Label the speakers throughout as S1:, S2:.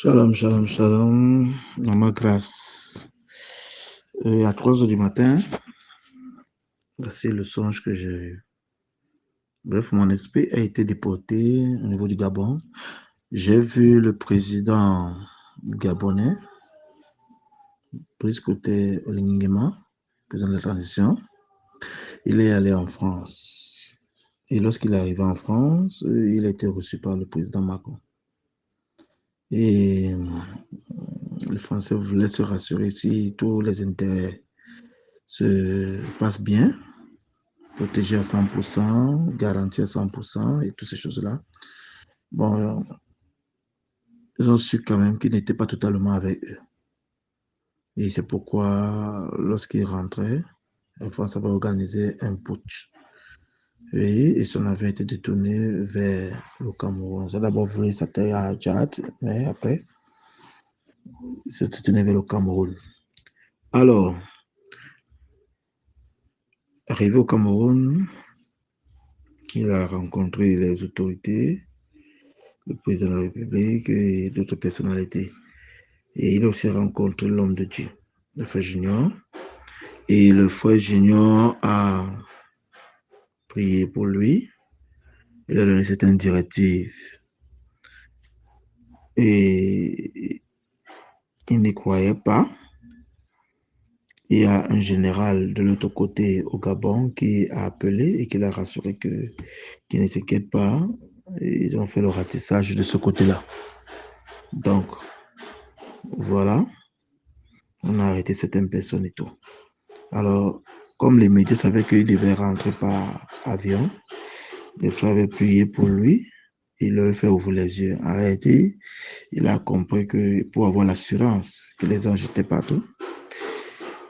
S1: Shalom, shalom, shalom. Dans ma grâce. À 3 heures du matin, c'est le songe que j'ai eu. Bref, mon esprit a été déporté au niveau du Gabon. J'ai vu le président gabonais, Brice Côté Oligui, président de la transition. Il est allé en France. Et lorsqu'il est arrivé en France, il a été reçu par le président Macron. Et les Français voulaient se rassurer si tous les intérêts se passent bien, protégé à 100%, garanti à 100% et toutes ces choses-là. Bon, ils ont su quand même qu'ils n'étaient pas totalement avec eux. Et c'est pourquoi, lorsqu'ils rentraient, la France avait organisé un putsch. Et son avion a été détourné vers le Cameroun. Ils ont d'abord voulu s'atterrir à Tchad, mais après, ils se détourné vers le Cameroun. Alors, arrivé au Cameroun, il a rencontré les autorités, le président de la République et d'autres personnalités. Et il a aussi rencontré l'homme de Dieu, le frère Junior. Et le frère Junior a prié pour lui. Il a donné certaines directives. Et il n'y croyait pas. Il y a un général de l'autre côté au Gabon qui a appelé et qui l'a rassuré qu'il ne s'inquiète pas. Et ils ont fait le ratissage de ce côté-là. Donc, voilà. On a arrêté certaines personnes et tout. Alors, comme les médias savaient qu'il devait rentrer par avion, le frère avait prié pour lui. Il leur a fait ouvrir les yeux. En réalité, il a compris que pour avoir l'assurance que les anges étaient partout,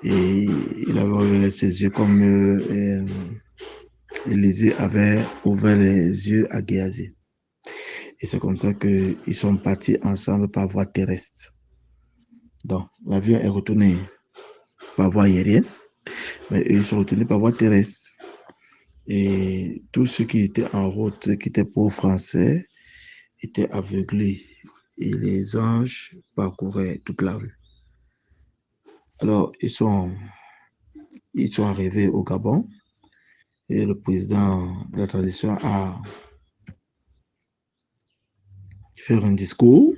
S1: et il avait ouvert ses yeux comme Élisée avait ouvert les yeux à Géasi. Et c'est comme ça qu'ils sont partis ensemble par voie terrestre. Donc, l'avion est retourné par voie aérienne, mais ils sont retournés par voie terrestre. Et tous ceux qui étaient en route, qui étaient pauvres français, étaient aveuglés. Et les anges parcouraient toute la rue. Alors, ils sont arrivés au Gabon et le président de la transition a fait un discours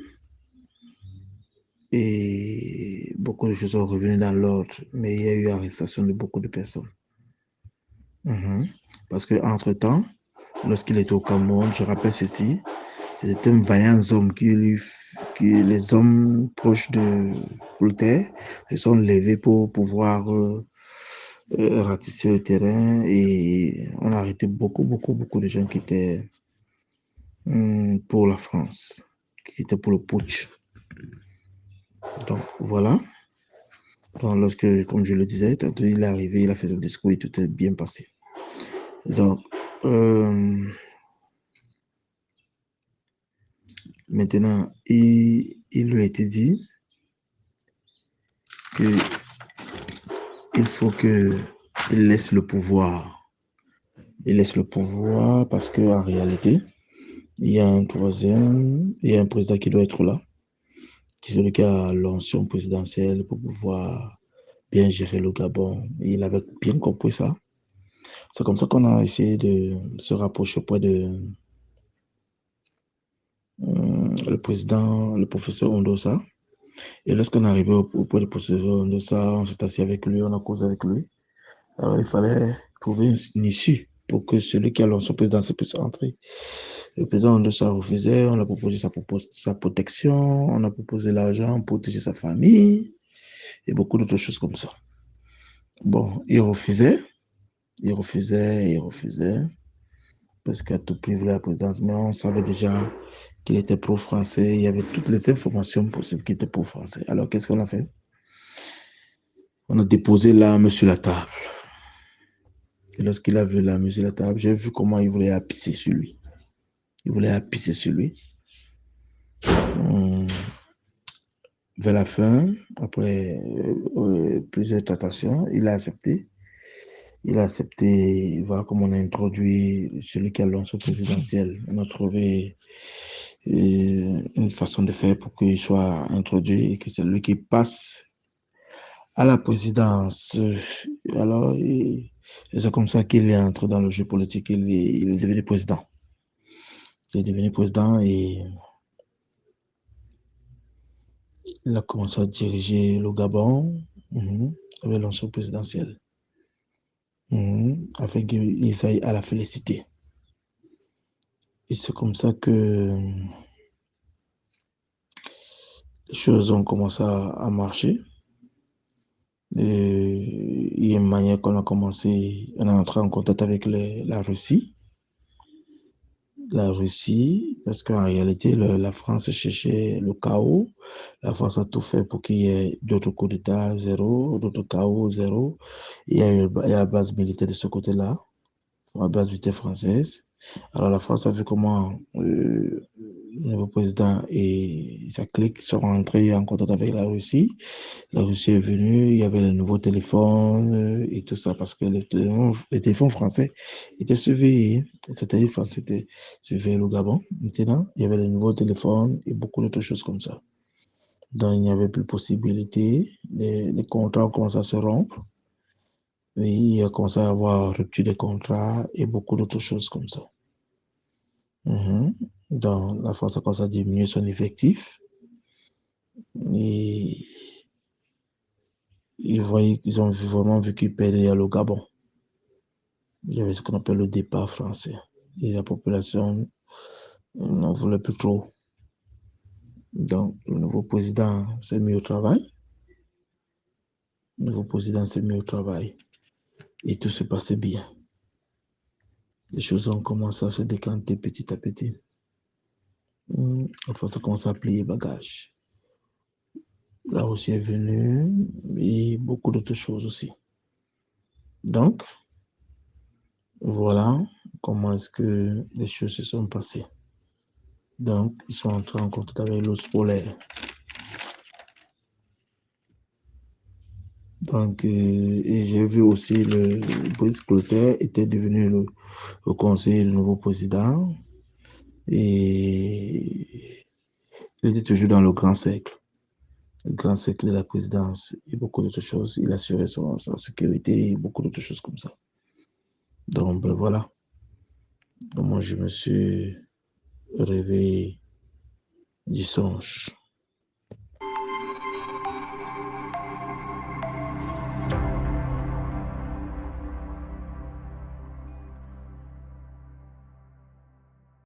S1: et beaucoup de choses sont revenues dans l'ordre, mais il y a eu arrestation de beaucoup de personnes. Parce qu'entre-temps, lorsqu'il était au Cameroun, je rappelle ceci, c'était un vaillant homme qui les hommes proches de Voltaire se sont levés pour pouvoir ratisser le terrain et on a arrêté beaucoup de gens qui étaient pour la France, qui étaient pour le putsch. Donc voilà. Donc lorsque, comme je le disais, tantôt il est arrivé, il a fait son discours et tout est bien passé. Donc maintenant, il lui a été dit qu'il faut qu'il laisse le pouvoir. Il laisse le pouvoir parce qu'en réalité, il y a un président qui doit être là, qui est celui qui a l'onction présidentielle pour pouvoir bien gérer le Gabon. Et il avait bien compris ça. C'est comme ça qu'on a essayé de se rapprocher auprès de le président, le professeur Ondosa. Et lorsqu'on est arrivé auprès du professeur Ondosa, on s'est assis avec lui, on a causé avec lui. Alors il fallait trouver une issue pour que celui qui a l'onction présidentielle puisse entrer. Le président Ondosa refusait, on a proposé sa protection, on a proposé l'argent pour protéger sa famille et beaucoup d'autres choses comme ça. Bon, il refusait, parce qu'à tout prix, il voulait la présidence, mais on savait déjà qu'il était pro-français, il y avait toutes les informations possibles qu'il était pro-français. Alors, qu'est-ce qu'on a fait? On a déposé l'arme sur la table. Et lorsqu'il a vu l'arme sur la table, j'ai vu comment il voulait appuyer sur lui. Vers la fin, après plusieurs tentations, il a accepté. Voilà comment on a introduit celui qui a l'onction présidentielle. On a trouvé une façon de faire pour qu'il soit introduit et que c'est lui qui passe à la présidence. Alors, c'est comme ça qu'il est entré dans le jeu politique. Il est devenu président. Il est devenu président et il a commencé à diriger le Gabon avec l'ancien présidentiel afin qu'il aille à la féliciter. Et c'est comme ça que les choses ont commencé à marcher. Et il y a une manière qu'on a commencé, on est entré en contact avec la Russie. La Russie, parce qu'en réalité, la France cherchait le chaos. La France a tout fait pour qu'il y ait d'autres coups d'État, zéro, d'autres chaos, zéro. Il y a la base militaire de ce côté-là, la base militaire française. Alors la France a vu comment le nouveau président et sa clique sont rentrés en contact avec la Russie. La Russie est venue, il y avait les nouveaux téléphones et tout ça, parce que les téléphones français étaient surveillés. C'est-à-dire français étaient surveillés au Gabon. Maintenant, il y avait les nouveaux téléphones et beaucoup d'autres choses comme ça. Donc, il n'y avait plus possibilité. Les contrats ont commencé à se rompre. Et il a commencé à avoir rupture des contrats et beaucoup d'autres choses comme ça. Donc, la France a commencé à diminuer son effectif. Et ils ont vraiment vu qu'ils perdaient le Gabon. Il y avait ce qu'on appelle le départ français. Et la population n'en voulait plus trop. Donc, le nouveau président s'est mis au travail. Le nouveau président s'est mis au travail. Et tout se passait bien. Les choses ont commencé à se décanter petit à petit. Enfin, ça commence à plier bagages. La Russie est venue et beaucoup d'autres choses aussi. Donc, voilà comment est-ce que les choses se sont passées. Donc, ils sont entrés en contact avec l'ours polaire. Donc, et j'ai vu aussi le Brice Clotaire était devenu le conseiller du nouveau président et il était toujours dans le grand cercle de la présidence et beaucoup d'autres choses. Il assurait sa sécurité et beaucoup d'autres choses comme ça. Donc, ben voilà. Donc, moi, je me suis réveillé du songe.